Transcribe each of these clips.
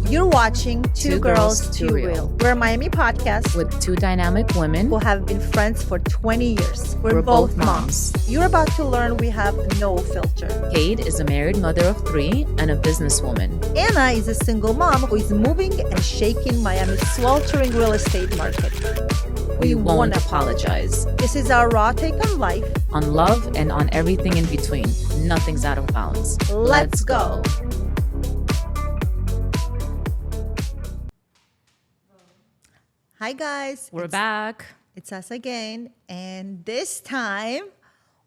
You're watching Two Girls, Two Real. We're a Miami podcast with two dynamic women who have been friends for 20 years. We're both moms. You're about to learn we have no filter. Kate is a married mother of 3 and a businesswoman. Anna is a single mom who is moving and shaking Miami's sweltering real estate market. We won't apologize. This is our raw take on life, on love, and on everything in between. Nothing's out of bounds. Let's go. Hi guys. We're back. It's us again. And this time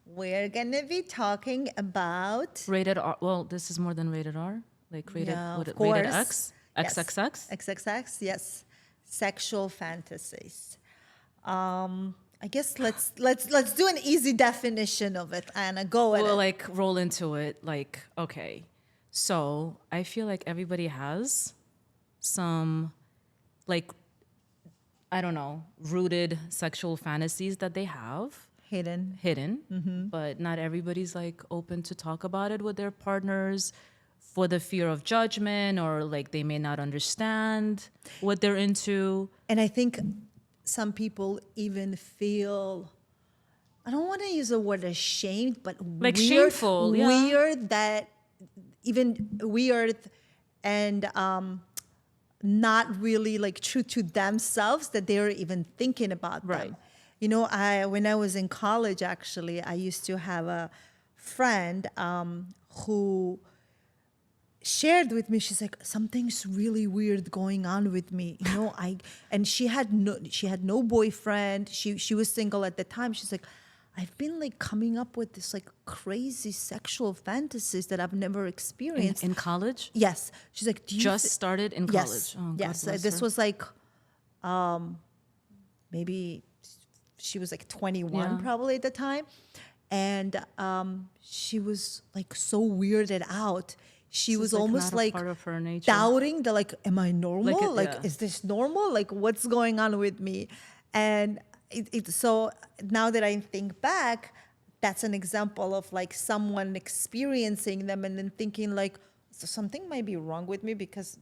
we're going to be talking about Rated R. Well, this is more than rated R. Like rated, Yeah, what, of rated course. X? Yes. XXX? XXX, yes. Sexual fantasies. I guess let's do an easy definition of it, Anna. Go with We'll it. like roll into it. Like, okay. So I feel like everybody has some, like, I don't know, rooted sexual fantasies that they have. Hidden, but not everybody's like open to talk about it with their partners for the fear of judgment, or like they may not understand what they're into. And I think some people even feel, I don't want to use the word ashamed, but Like shameful, yeah. Weird and not really like true to themselves that they're even thinking about Right. them. You know, when I was in college, actually, I used to have a friend who shared with me. She's like, something's really weird going on with me. You know, and she had no boyfriend. She was single at the time. She's like, I've been like coming up with this like crazy sexual fantasies that I've never experienced. In college? Yes. She's like, do you Just started in college. Yes. Oh, God yes. bless This her. was like, maybe she was like 21 Yeah. probably at the time. And she was like so weirded out. She This was is, like, almost not a like part of her nature. doubting the like, am I normal? Like, yeah. Is this normal? Like, what's going on with me? And so now that I think back, that's an example of like someone experiencing them and then thinking like, so something might be wrong with me because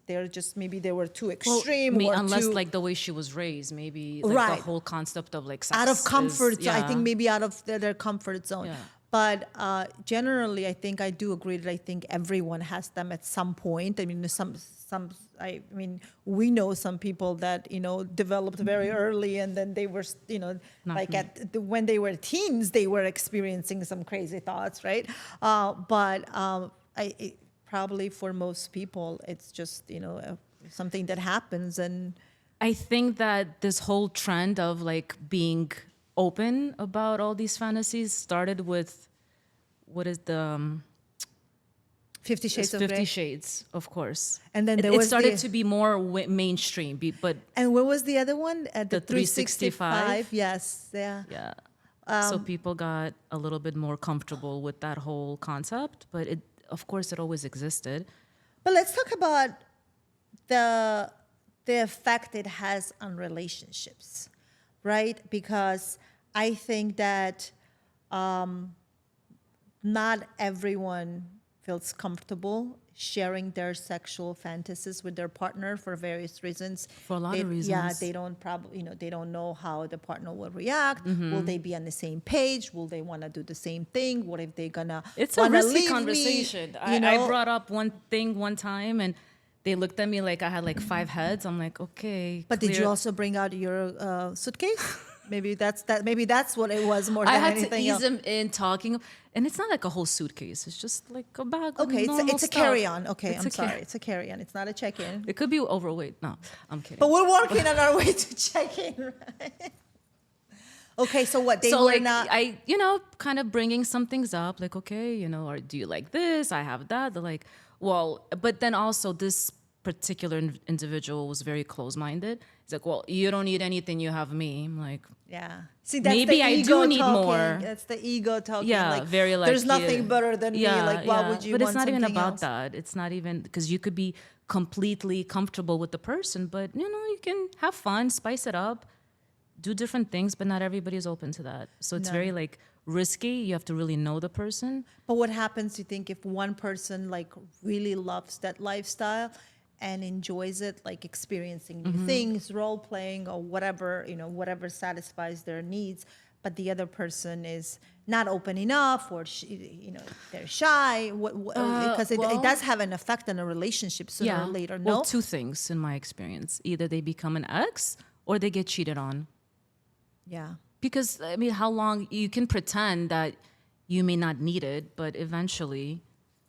maybe they were too extreme. or unless too, like the way she was raised, maybe like Right. the whole concept of like sex out of comfort zone. I yeah. think maybe out of their comfort zone. Yeah. But generally, I think I do agree that I think everyone has them at some point. I mean, we know some people that, you know, developed very early and then they were, you know, Not like me. when they were teens, they were experiencing some crazy thoughts, right? Probably for most people, it's just, you know, something that happens. And I think that this whole trend of like being open about all these fantasies started with what is the 50 Shades of 50 Grey. Shades, of course. And then there it was started the- to be more mainstream, but And what was the other one? The 365? Yes, yeah. yeah. So people got a little bit more comfortable with that whole concept, but of course it always existed. But let's talk about the effect it has on relationships, right? Because I think that not everyone feels comfortable sharing their sexual fantasies with their partner for various reasons. For a lot of reasons. Yeah, they don't know how the partner will react. Mm-hmm. Will they be on the same page? Will they want to do the same thing? What if they're gonna It's a wanna risky leave me? conversation. You I know? brought up one thing one time and they looked at me like I had like 5 heads. I'm like, okay. But did you clear. also bring out your suitcase? Maybe that's what it was more I than had to anything ease else. them in talking, and it's not like a whole suitcase. It's just like a bag. Of Okay, normal it's a stuff. carry-on. Okay, It's I'm a sorry. It's a carry-on. It's not a check-in. It could be overweight. No, I'm kidding. But we're working on our way to check-in, right? Okay, so what? They so were like not... I, kind of bringing some things up, like, okay, or do you like this? I have that. They're like, well, but then also this particular individual was very close-minded. He's like, well, you don't need anything, you have me. I'm like, Yeah. See, that's maybe the I ego do need talking. more. That's the ego talking. Yeah, like, very like there's nothing yeah. better than me. Like, why would you But want it's not even something about else? that. It's not even because you could be completely comfortable with the person, but you can have fun, spice it up, do different things, but not everybody is open to that. So it's very like risky. You have to really know the person. But what happens, you think, if one person like really loves that lifestyle and enjoys it, like experiencing new things, role playing, or whatever, whatever satisfies their needs. But the other person is not open enough, or they're shy. Because it does have an effect on a relationship sooner or later. Well, No, two things in my experience: either they become an ex or they get cheated on. yeah, Because I mean, how long you can pretend that you may not need it, but eventually,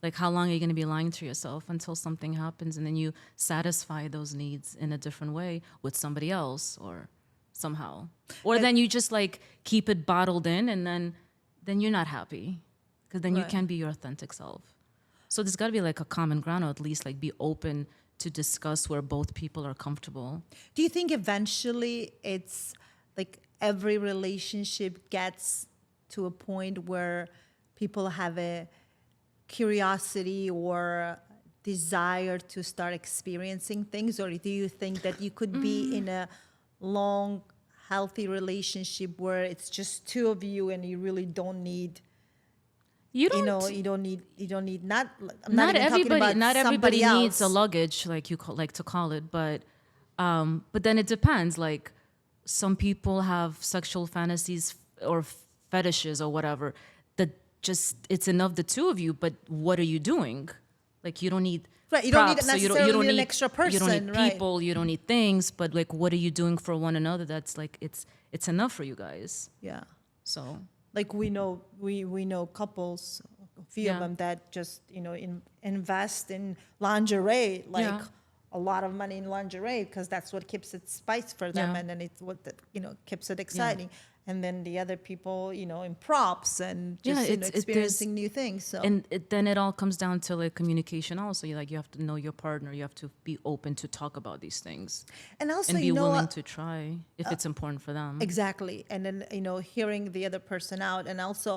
like, how long are you going to be lying to yourself until something happens and then you satisfy those needs in a different way with somebody else or somehow, or then you just like keep it bottled in and then you're not happy because then you Right. can't be your authentic self. So there's got to be like a common ground, or at least like be open to discuss where both people are comfortable. Do you think eventually it's like every relationship gets to a point where people have a curiosity or desire to start experiencing things? Or do you think that you could be in a long, healthy relationship where it's just two of you and you really don't need, You don't. you don't need, not, I'm not even talking about Not somebody everybody needs a else. luggage, like like to call it, but then it depends. Like some people have sexual fantasies or fetishes or whatever that just it's enough the two of you. But what are you doing? Like you don't need Right, you don't need props, so necessarily need an extra You don't person, need right. people. You don't need things. But like, what are you doing for one another? That's like it's enough for you guys. Yeah. So Like we know couples, a few of Yeah. them that just invest in lingerie, like Yeah. a lot of money in lingerie because that's what keeps it spice for them, Yeah. and then it's what keeps it exciting. And then the other people, in props and Yeah, just there's experiencing new things. So and then it all comes down to like communication also. You have to know your partner, you have to be open to talk about these things and also and be willing to try if it's important for them. exactly. And then, hearing the other person out. And also,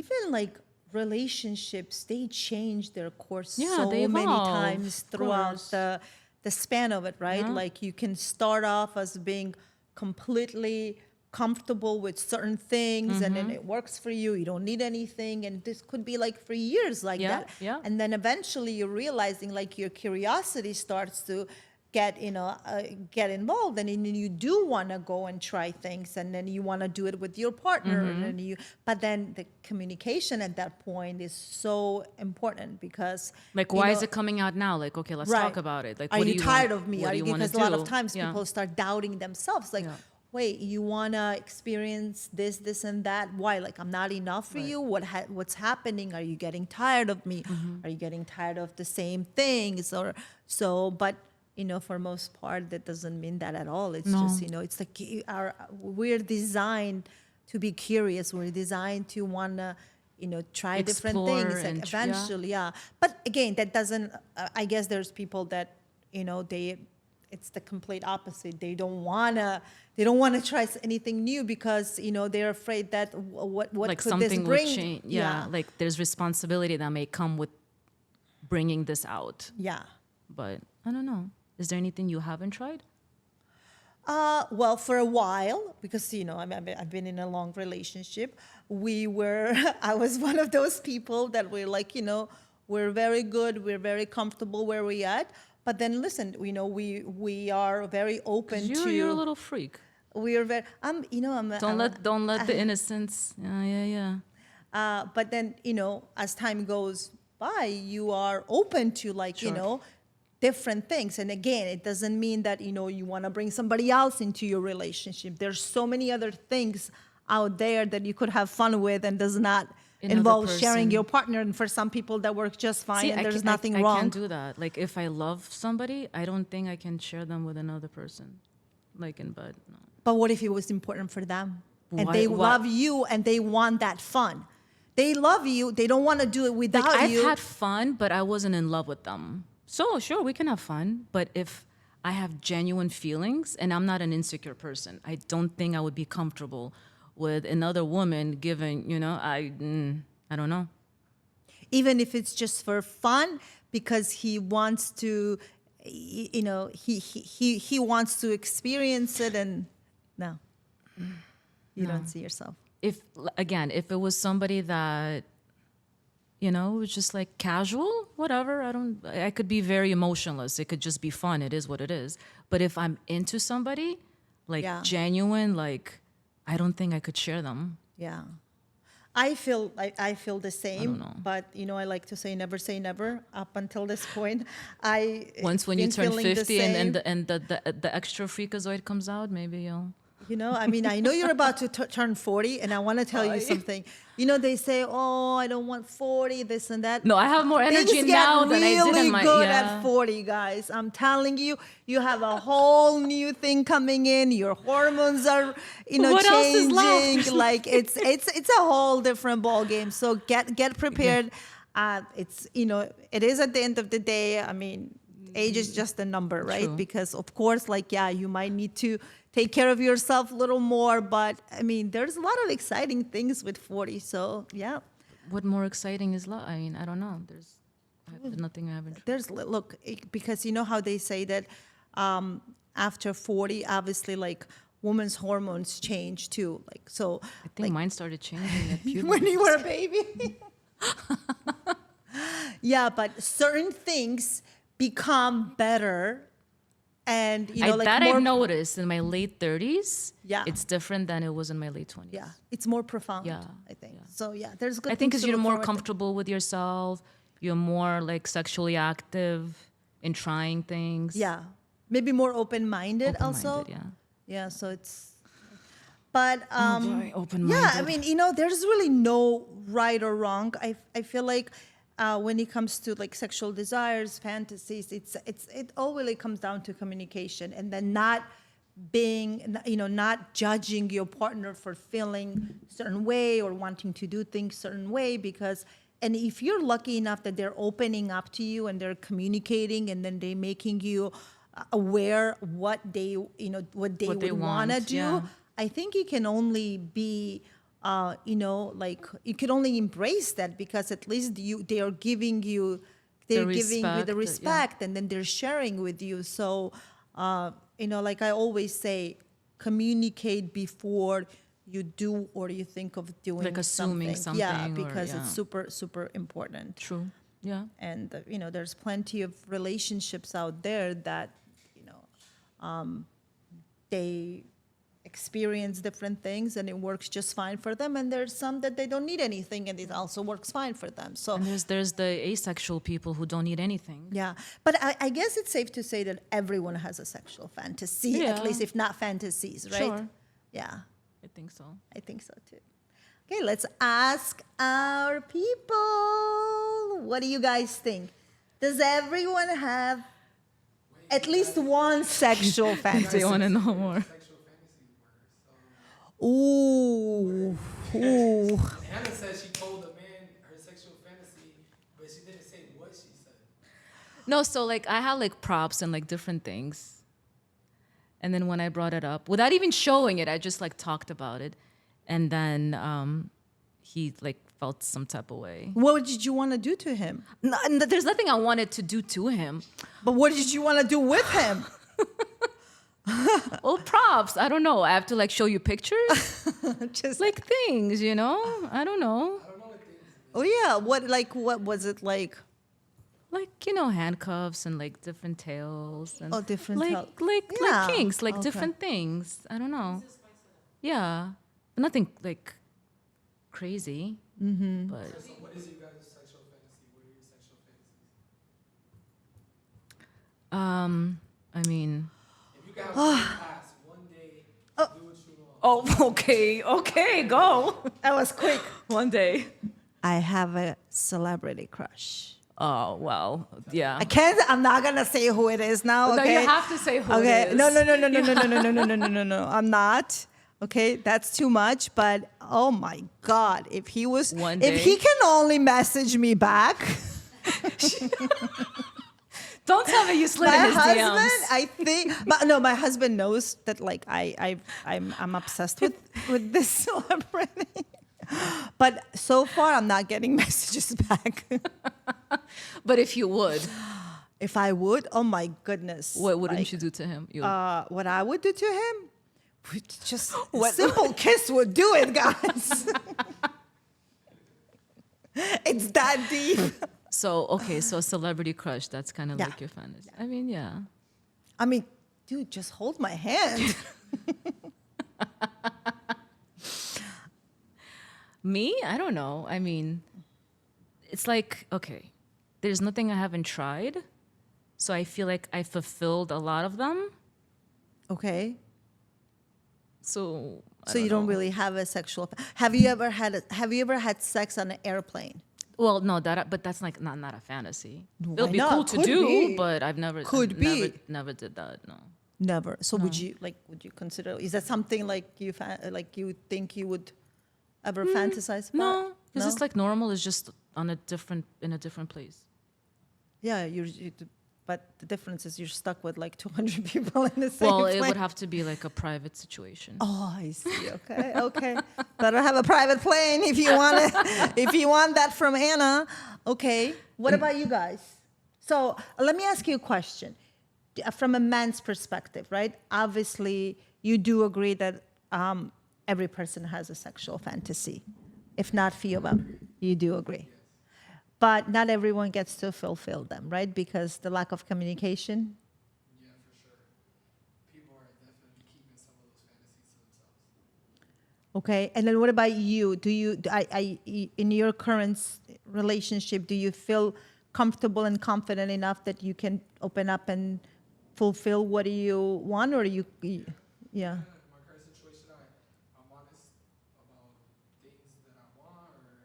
even like relationships, they change their course Yeah, so they many evolve, times of throughout course. the span of it, right? Yeah. Like you can start off as being completely comfortable with certain things and then it works for you. You don't need anything. And this could be like for years like Yeah, that. yeah. And then eventually you're realizing like your curiosity starts to get get involved, and then you do want to go and try things, and then you want to do it with your partner, and then but then the communication at that point is so important because Like, why is it coming out now? Like, okay, let's talk about it. Like, are what do you you tired want, of me? What Are do you, you want to because do? a lot of times Yeah. people start doubting themselves, like, Yeah. wait, you want to experience this and that? Why? Like, I'm not enough for Right. you? What's happening? Are you getting tired of me? Are you getting tired of the same things? Or so, but for most part, that doesn't mean that at all. It's just, No. it's like we're designed to be curious. We're designed to want to, try different Explore things. Like and eventually, yeah. But again, that doesn't. I guess there's people that it's the complete opposite. They don't wanna try anything new because they're afraid that what Like could this something will bring? change. Yeah. Like there's responsibility that may come with bringing this out. Yeah. But I don't know. Is there anything you haven't tried? Well, for a while, because I've been in a long relationship. I was one of those people that were like, we're very good, we're very comfortable where we're at. But then listen, we are very open to. You're a little freak. We are very. Don't let the innocence. Yeah. But then as time goes by, you are open to like Sure. different things. And again, it doesn't mean that you want to bring somebody else into your relationship. There's so many other things out there that you could have fun with, and does not Another involve sharing person. your partner. And for some people, that works just fine, See, and there's I nothing I wrong. can't do that. Like if I love somebody, I don't think I can share them with another person. Like in bed, no. But what if it was important for them, and Why- they why- love you, and they want that fun? They love you. They don't want to do it without Like I've you. had fun, but I wasn't in love with them. So sure, we can have fun. But if I have genuine feelings and I'm not an insecure person, I don't think I would be comfortable with another woman given, I don't know. Even if it's just for fun, because he wants to, he wants to experience it, and no, you don't see yourself. If it was somebody that You know, it's just like casual, whatever. I could be very emotionless. It could just be fun. It is what it is. But if I'm into somebody, like Yeah. genuine, like I don't think I could share them. Yeah. I feel the same, know. but I like to say never. Up until this point, I Once when you been turn feeling the 50 and, same. the extra freakazoid comes out, maybe you'll. I mean, I know you're about to turn 40, and I want to tell you something. They say, "Oh, I don't want 40, this and that." No, I have more energy Things get now than I did really in my good yeah. at 40, guys. I'm telling you, you have a whole new thing coming in. Your hormones are, What else is changing. left? Like it's a whole different ball game. So get prepared. It's it is at the end of the day. I mean, age is just a number, right? True. Because of course, like you might need to take care of yourself a little more, but I mean, there's a lot of exciting things with 40. So yeah. What more exciting is love? I mean, I don't know. There's nothing I haven't. Look, because you know how they say that after 40, obviously, like women's hormones change too. Like so, I think mine started changing at puberty. when you were a baby. Yeah, but certain things become better, and like that more. I've noticed in my late 30s. Yeah. It's different than it was in my late 20s. Yeah, it's more profound. Yeah, I think so. Yeah, there's good. I think things because to you're look more forward to. comfortable with yourself. You're more like sexually active in trying things. Yeah, maybe more open-minded also. Yeah. Yeah, so it's. But Open-minded. yeah, I mean, there's really no right or wrong. I feel like when it comes to like sexual desires, fantasies, it all really comes down to communication, and then not being, not judging your partner for feeling certain way or wanting to do things certain way, because. And if you're lucky enough that they're opening up to you and they're communicating, and then they're making you aware what they would want to want, do, yeah. I think it can only be, like you can only embrace that, because at least they're giving you the respect, and then they're sharing with you. So, like I always say, communicate before you do or you think of doing Like assuming something. Yeah, because yeah. it's super, super important. True. Yeah. And, there's plenty of relationships out there that, they experience different things and it works just fine for them. And there's some that they don't need anything and it also works fine for them. So And there's the asexual people who don't need anything. yeah, but I guess it's safe to say that everyone has a sexual fantasy, at Yeah. least if not fantasies, right? Sure. Yeah. I think so. I think so too. Okay, let's ask our people. What do you guys think? Does everyone have at least one sexual fantasy? They want to know more. Ooh. Ooh. Hannah said she told a man her sexual fantasy, but she didn't say what she said. No, so like I had like props and like different things. And then when I brought it up, without even showing it, I just like talked about it. And then he like felt some type of way. What did you want to do to him? No, there's nothing I wanted to do to him. But what did you want to do with him? Well, props. I don't know. I have to like show you pictures, Just like things, I don't know. oh yeah, what was it like? Like, handcuffs and like different tails and Oh, different like tail- like Yeah, like kinks, like okay. different things. I don't know. Yeah. Nothing like crazy. Mm-hmm. But So what is your guys' sexual fantasy? What are your sexual fantasies? I mean, If you could have one pass, one day, do what you want. oh, okay, go. That was quick. One day. I have a celebrity crush. Oh, well, yeah. I'm not gonna say who it is now. No, Okay. you have to say who Okay. it is. No. I'm not. Okay, that's too much. But oh my God, if he can only message me back. Don't tell me you slid in My his husband, DMs. I think, but no, my husband knows that like I'm obsessed with this celebrity. But so far, I'm not getting messages back. But if you would, If I would, oh my goodness, what wouldn't like, you do to him? What I would do to him, just a simple kiss would do it, guys. It's that deep. So okay, so celebrity crush, that's kind of Yeah. like your fantasy. I mean, yeah. I mean, dude, just hold my hand. Me? I don't know. I mean, it's like, okay, there's nothing I haven't tried. So I feel like I fulfilled a lot of them. Okay. So I So you don't know. really have a sexual. Have you ever had sex on an airplane? Well, no, but that's like not a fantasy. Why It'll be not? cool to Could do, be. but I've never Could never be. never did that. No. Never. So would you consider? Is that something like like you think you would ever fantasize about? No, because it's like normal. It's just on a different place. Yeah, but the difference is you're stuck with like 200 people in the same Well, plane. it would have to be like a private situation. Oh, I see. Okay, okay. Better have a private plane if you want it. If you want that from Anna. Okay. What about you guys? So let me ask you a question. From a man's perspective, right? Obviously, you do agree that every person has a sexual fantasy. If not few of them, you do agree. But not everyone gets to fulfill them, right? Because the lack of communication. Yeah, for sure. People are definitely keeping some of those fantasies to themselves. Okay, and then what about you? Do you, in your current relationship, do you feel comfortable and confident enough that you can open up and fulfill what you want, or yeah? In my current situation, I'm honest about things that I want, or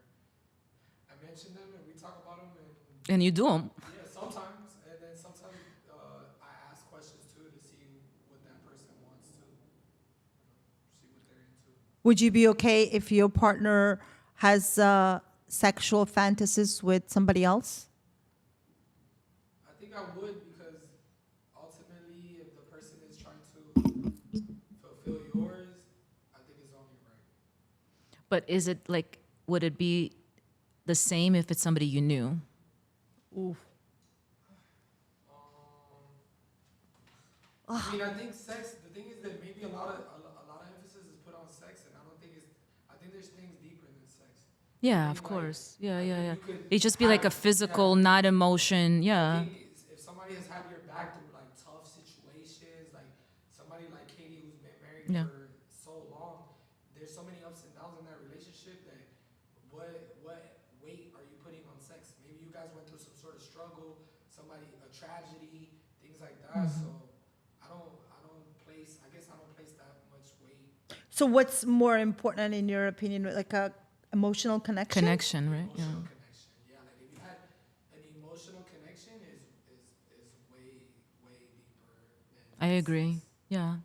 I mention them and we talk about them, and And you do them. yeah, sometimes, and then sometimes I ask questions too to see what that person wants to, see what they're into. Would you be okay if your partner has sexual fantasies with somebody else? I think I would, because ultimately, if the person is trying to fulfill yours, I think it's only right. But is it like, would it be the same if it's somebody you knew? Oof. I mean, I think sex. The thing is that maybe a lot of emphasis is put on sex, and I don't think it's. I think there's things deeper than sex. Yeah, I of think, course. like, Yeah, I yeah, think yeah. you could It'd just be like a have- physical, yeah. not emotion. I Yeah. think if somebody has had your back through like tough situations, like somebody like Katie who's been married Yeah. for so long, there's so many ups and downs in that relationship that what weight are you putting on sex? Maybe you guys went through some sort of struggle, a tragedy, things like that. So I don't place. I guess I don't place that much weight. So what's more important in your opinion, like a emotional connection? Connection, right? Yeah. Emotional connection. Yeah, like if you had an emotional connection is way deeper than I just agree. sex. Yeah.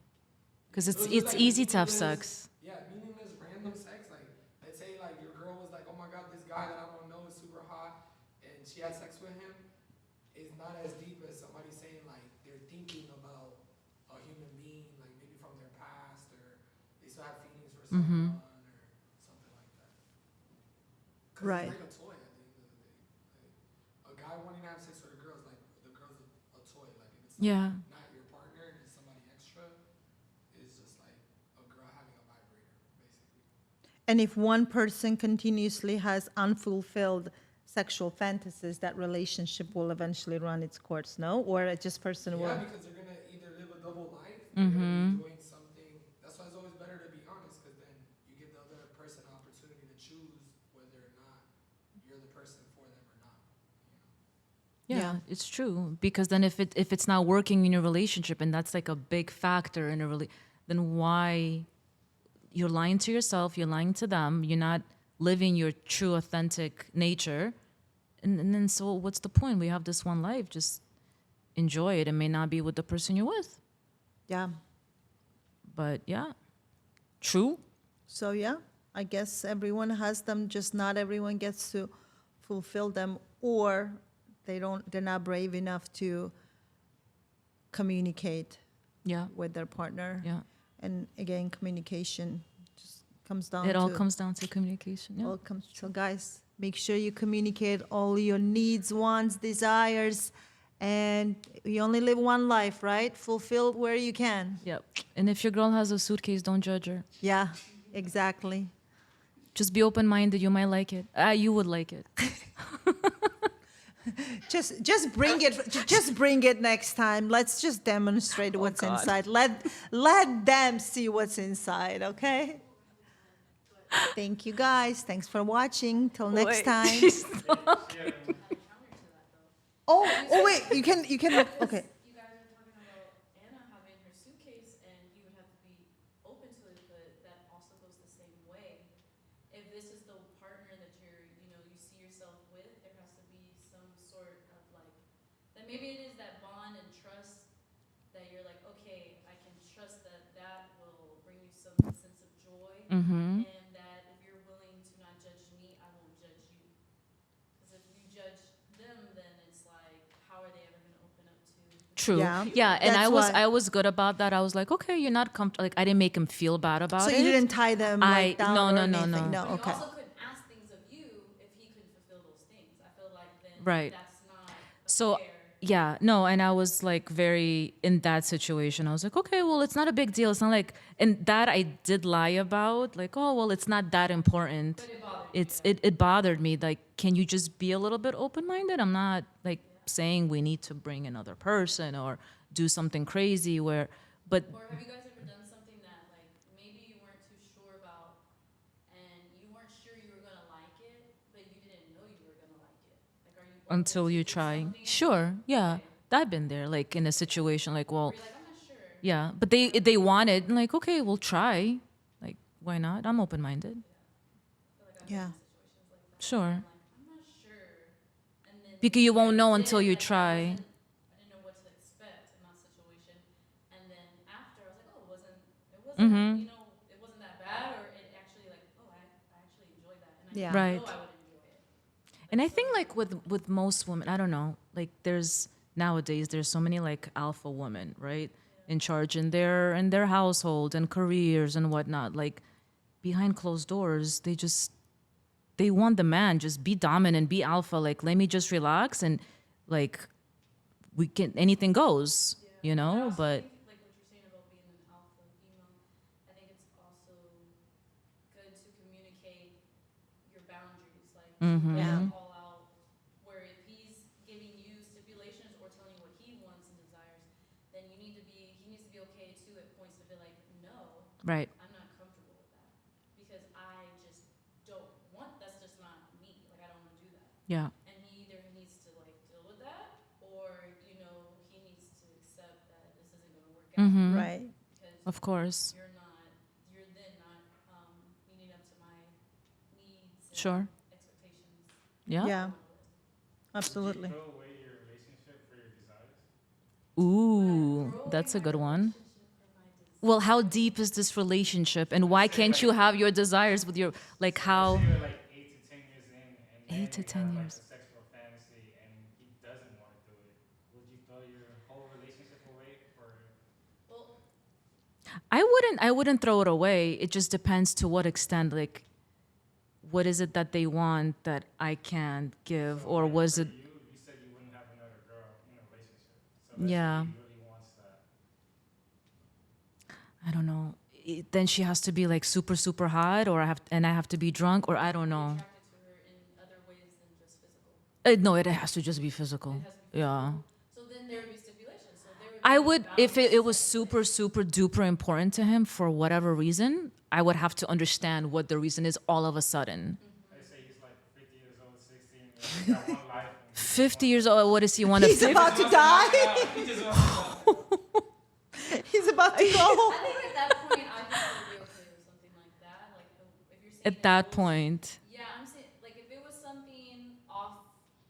Because It was it's like easy to have meaningless- sex. Yeah, meaningless random sex. Like let's say like your girl was like, oh my god, this guy that I don't know is super hot, and she had sex with him. Is not as deep as somebody saying like they're thinking about a human being, like maybe from their past, or they still have feelings for someone, or something like that. 'Cause Right. It's like a toy at the end of the day. Like, a guy wanting to have sex with a girl is like the girl's a toy. Like if it's like Yeah. not your partner and it's somebody extra, it's just like a girl having a vibrator, basically. And if one person continuously has unfulfilled sexual fantasies, that relationship will eventually run its course, no? Or a just person Yeah, will. because they're gonna either live a double life, or they're gonna be doing something. That's why it's always better to be honest, because then you give the other person an opportunity to choose whether or not you're the person for them or not. You know? Yeah, Yeah. it's true. Because then if it's not working in your relationship and that's like a big factor in then why you're lying to yourself, you're lying to them, you're not living your true authentic nature. And then so what's the point? We have this one life, just enjoy it. It may not be with the person you're with. Yeah. But yeah. True. So yeah, I guess everyone has them, just not everyone gets to fulfill them, or they're not brave enough to communicate Yeah. with their partner. Yeah. And again, communication just comes down It to all comes down to communication. Yeah. So guys, make sure you communicate all your needs, wants, desires, and you only live one life, right? Fulfill where you can. Yep. And if your girl has a suitcase, don't judge her. Yeah, exactly. Just be open-minded. You might like it. You would like it. Just bring it next time. Let's just demonstrate what's God. inside. Let them see what's inside, okay? Thank you guys. Thanks for watching. Till next Wait, time. she's Yeah. Oh wait, you can okay. You guys are talking about Anna having her suitcase and he would have to be open to it, but that also goes the same way. If this is the partner that you see yourself with, there has to be some sort of like, that maybe it is that bond and trust that you're like, okay, I can trust that that will bring you some sense of joy. Mm-hmm. And that if you're willing to not judge me, I won't judge you. Because if you judge them, then it's like, how are they ever going to open up to? True. Yeah. Yeah, and That's why- I was good about that. I was like, okay, you're not comfortable. Like I didn't make him feel bad about So it. you didn't tie them like down no, or no, no, anything? no. But Okay. you also couldn't ask things of you if he couldn't fulfill those things. I feel like then Right. that's not So fair. yeah, no, and I was like very in that situation. I was like, okay, well, it's not a big deal. It's not like, and that I did lie about, like, oh, well, it's not that important. But it bothered you. It bothered me. Like, can you just be a little bit open minded? I'm not like saying we need to bring another person or do something crazy where, but Or have you guys ever done something that like maybe you weren't too sure about and you weren't sure you were gonna like it, but you didn't know you were gonna like it? Like, are you open until to you do try, something sure, yeah, Okay. I've been there, like in a situation, like, well, where you're like, I'm not sure. yeah, but they wanted, like, okay, we'll try, like, why not? I'm open minded. Yeah. Sure. I'm not sure. And then Because you won't know did, until you like, try. I didn't know what to expect in that situation. And then after I was like, oh, it wasn't Mm-hmm. it wasn't that bad, or it actually like, oh, I actually enjoyed that, and I Yeah. didn't Right. know I would enjoy it. And I think like with most women, I don't know, like there's nowadays there's so many like alpha women, right? In charge in their household and careers and whatnot. Like behind closed doors, they want the man just be dominant, be alpha. Like let me just relax and like we can anything goes, you know. But I think, like what you're saying about being an alpha female, I think it's also good to communicate your boundaries, like Mhm. Yeah. call out where if he's giving you stipulations or telling you what he wants and desires, then he needs to be okay too at points to be like, no, right, I'm not comfortable with that because I just don't want. That's just not me. Like I don't want to do that. yeah, And he either needs to like deal with that, or he needs to accept that this isn't going to work out Mhm. Right. because of course, you're then not meeting up to my needs and sure, expectations. yeah. Yeah. Absolutely. Throw away your relationship for your desires. Ooh, that's a good one. Well, how deep is this relationship, and why can't you have your desires with your like how? Say you're like 8 to 10 years in, and then 8 to you 10 have like years. a sexual fantasy, and he doesn't want to do it. Would you throw your whole relationship away for? Well, I wouldn't throw it away. It just depends to what extent. Like, what is it that they want that I can't give, So, or like, was for it? You said you wouldn't have another girl in a relationship. So let's Yeah. say he really wants that. I don't know. Then she has to be like super hot, or I have to be drunk, or I don't know. attracted to her in other ways than just physical. No, it has to just be physical. It has to be Yeah. So then there would be stipulations. So there would I be would, if it was boundaries super duper important to him for whatever reason, I would have to understand what the reason is all of a sudden. Let's say he's like 50 years old, 16, and he's got one life. And 50 years old, what does he want to He's about to die. he just wants He's about to go. I think at that point, I think I would be okay with something like that. Like if you're saying At that point. Yeah, I'm saying like if it was something off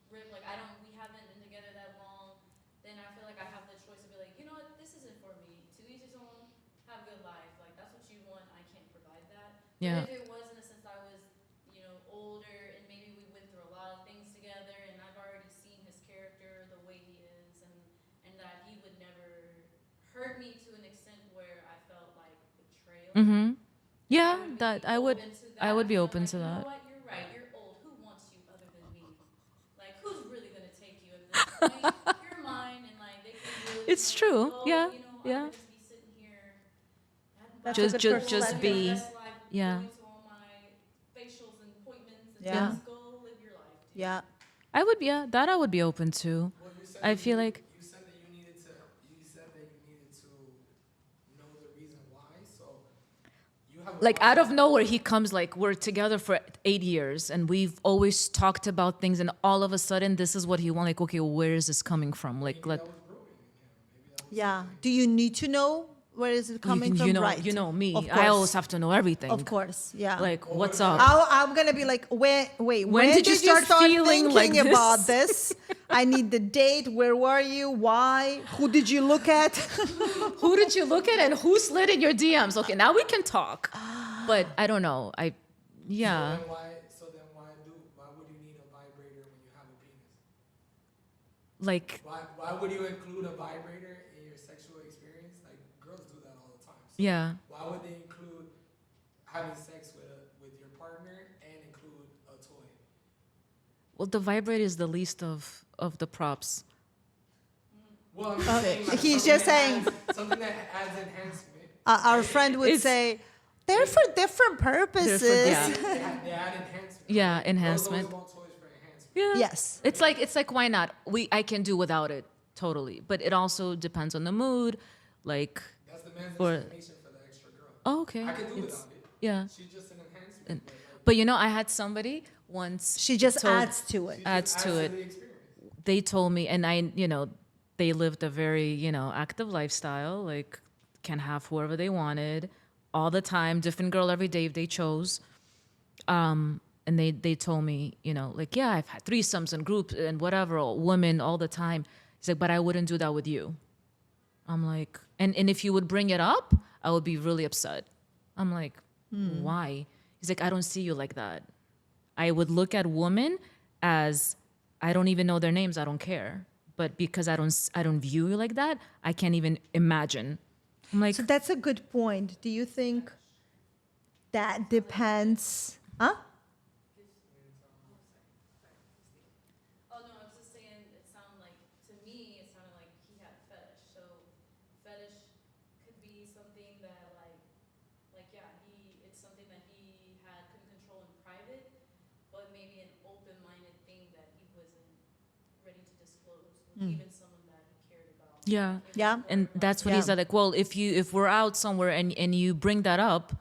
rip, like we haven't been together that long, then I feel like I have the choice to be like, you know what, this isn't for me. To each his own, have a good life. Like that's what you want. I can't provide that. Yeah. But if it was in a sense I was, older and maybe we went through a lot of things together and I've already seen his character the way he is and that he would never hurt me to an extent where I felt like betrayal. Mm-hmm. Yeah, I would I would be open to You that. know what? You're right. You're old. Who wants you other than me? Like, who's really gonna take you at this point? You're mine, and like they can really. It's true. Go, Yeah, I'm yeah. gonna just be sitting here. That's Just- a good just perspective. be- Best life, yeah. going to all my facial Yeah. Just go live your life, dude. Yeah. I would, yeah, that I would be open to. Well, you said I that feel like, you said that you needed to. You said that you needed to know the reason why. So you have a like out of process. nowhere, he comes like, we're together for 8 years and we've always talked about things, and all of a sudden, this is what he wants. Like, okay, where is this coming from? Like, Maybe let that was brewing in him. Maybe that was Yeah. something. Do you need to know where is it coming from? Right. you know me. Of I always course. have to know everything. Of course. Yeah. Like, Well, what's what up? about- I'm gonna be like, wait, When did you start feeling thinking like about this? this? I need the date. Where were you? Why? Who did you look at? Who did you look at and who slid in your DMs? Okay, now we can talk. But I don't know. Yeah. So then why would you need a vibrator when you have a penis? Like, Why would you include a vibrator in your sexual experience? Like girls do that all the time. So yeah. why would they include having sex with your partner and include a toy? Well, the vibrator is the least of the props. Well, I'm just saying, like, he's something just that saying- something that adds enhancement. Our friend would It's- say, they're for different purposes. yeah. They add enhancement. Yeah, Girls enhancement. always want toys for enhancement. Yeah. Yes. It's like why not? I can do without it totally. But it also depends on the mood. Like, That's the man's Or- explanation for the extra girl. oh, okay. I can do It's- without it. yeah. She's just an enhancement. But like, But you know, I had somebody once. She just told- adds to it. she adds just to adds it. the experience. They told me, and they lived a very, active lifestyle, like can have whoever they wanted all the time, different girl every day if they chose. And they told me, like, yeah, I've had threesomes and groups and whatever, or women all the time. He's like, but I wouldn't do that with you. I'm like, and if you would bring it up, I would be really upset. I'm like, why? He's like, I don't see you like that. I would look at women as I don't even know their names. I don't care. But because I don't view you like that, I can't even imagine. I'm like, So that's a good point. Do you think that depends? Huh? Oh no, I was just saying. It sounded like to me, it sounded like he had a fetish. So fetish could be something that yeah, it's something that he had couldn't control in private, but maybe an open-minded thing that he wasn't ready to disclose with even someone that he cared about. yeah. Yeah. And that's what he Yeah. said. Like, well, if we're out somewhere and you bring that up,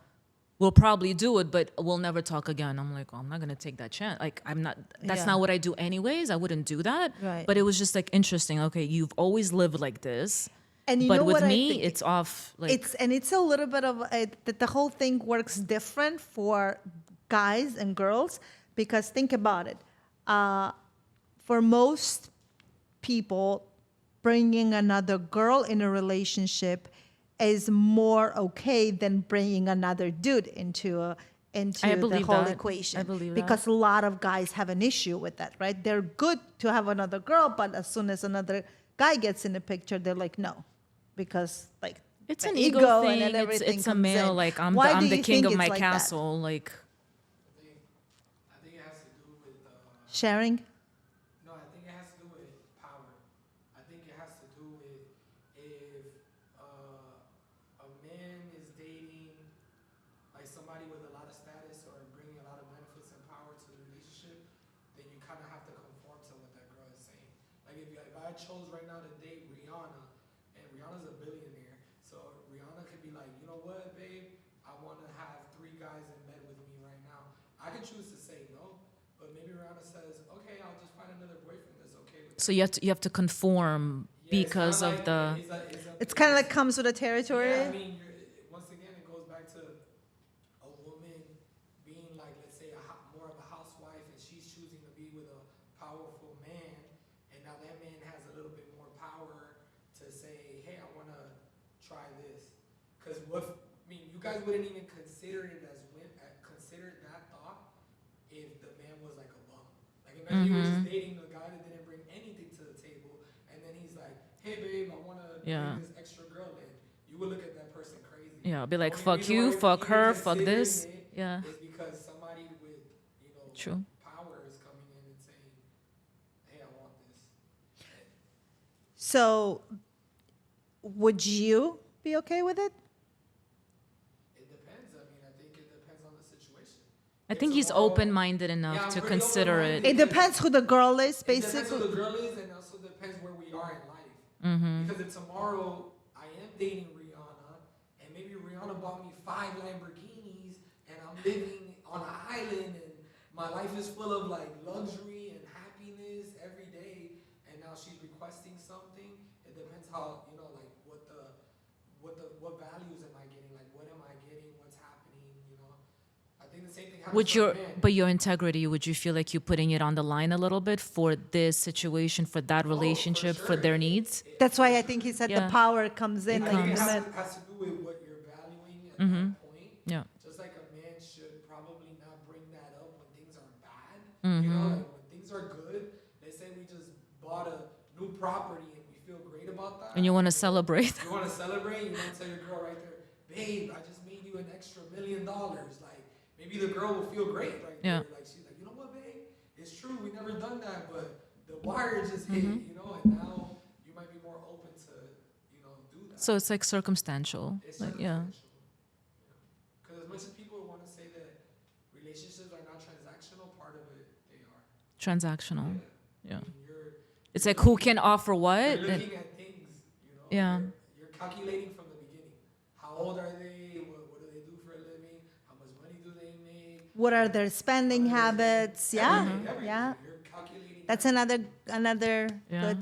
we'll probably do it, but we'll never talk again. I'm like, well, I'm not gonna take that chance. Like, I'm not. That's Yeah. not what I do anyways. I wouldn't do that. Right. But it was just like interesting. Okay, you've always lived like this, And you but know with what I me, think? it's off. Like, It's a little bit of that the whole thing works different for guys and girls because think about it. For most people, bringing another girl in a relationship is more okay than bringing another dude into I the believe whole that. equation. I believe that. Because a lot of guys have an issue with that, right? They're good to have another girl, but as soon as another guy gets in the picture, they're like, no, because like it's the an ego and thing. then everything It's a comes male. in. Like, I'm Why do the you king think of it's my like that? castle. Like, I think it has to do with. Sharing. No, I think it has to do with power. I think it has to do with if a man is dating like somebody with a lot of status or bringing a lot of benefits and power to the relationship, then you kind of have to conform to what that girl is saying. Like if I chose right now to date Rihanna, and Rihanna's a billionaire, so Rihanna could be like, you know what, babe, I want to have 3 guys in bed with me right now. I could choose to say no, but maybe Rihanna says, okay, I'll just find another boyfriend that's okay with so you have to conform yeah, it's because kinda of the. It's kind of like comes with the territory. Yeah, I mean, once again, it goes back to a woman being like, let's say, more of a housewife, and she's choosing to be with a powerful man, and now that man has a little bit more power to say, hey, I want to try this. Because you guys wouldn't even consider it as consider that thought if the man was like a bum. Like imagine you were just dating a guy that didn't bring anything to the table, and then he's like, hey babe, I want to Yeah. bring this extra girl in. You would look at that person crazy. Yeah, I'll be like, Only fuck reason you, why you're fuck even her, fuck considering this. it Yeah. is because somebody with True. power is coming in and saying, hey, I want this. So, would you be okay with it? It depends. I mean, I think it depends on the situation. I think he's open-minded enough I'm to pretty consider it. open-minded. It depends who the girl is, It depends who basically. the girl is, and also depends where we are in life. Because if tomorrow I am dating Rihanna, and maybe Rihanna bought me 5 Lamborghinis, and I'm living on an island, and my life is full of like luxury and happiness every day, and now she's requesting something. It depends how, you know, like what values am I getting? Like what am I getting? What's happening? You know, I think the same thing happens for a man. But your integrity, would you feel like you're putting it on the line a little bit for this situation, for that relationship, for their needs? That's why I think he said the Yeah. power comes in. I Like think you it said. has to do with what you're valuing at that point. Yeah. Just like a man should probably not bring that up when things are bad. You know, like when things are good, they say we just bought a new property and we feel great about that. And you want to celebrate. You want to celebrate, you want to tell your girl right there, babe, I just made you an extra $1 million. Like maybe the girl will feel great right Yeah. there. Like she's like, you know what, babe? It's true, we never done that, but the wire just hit, you know, and now you might be more open to, you know, do that. So it's like circumstantial. It's Like, yeah. Because as much as people want to say that relationships are not transactional, part of it they are. Transactional. Yeah. I mean, It's like who can offer what? you're looking at things, you know. Yeah. You're calculating from the beginning. How old are they? What do they do for a living? How much money do they make? What are their spending habits? Yeah, Everything. yeah. You're calculating. That's another Yeah.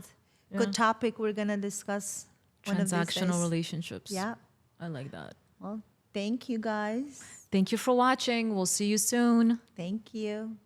good topic we're gonna discuss. One of these Transactional days. relationships. Yeah. I like that. Well, thank you guys. Thank you for watching. We'll see you soon. Thank you.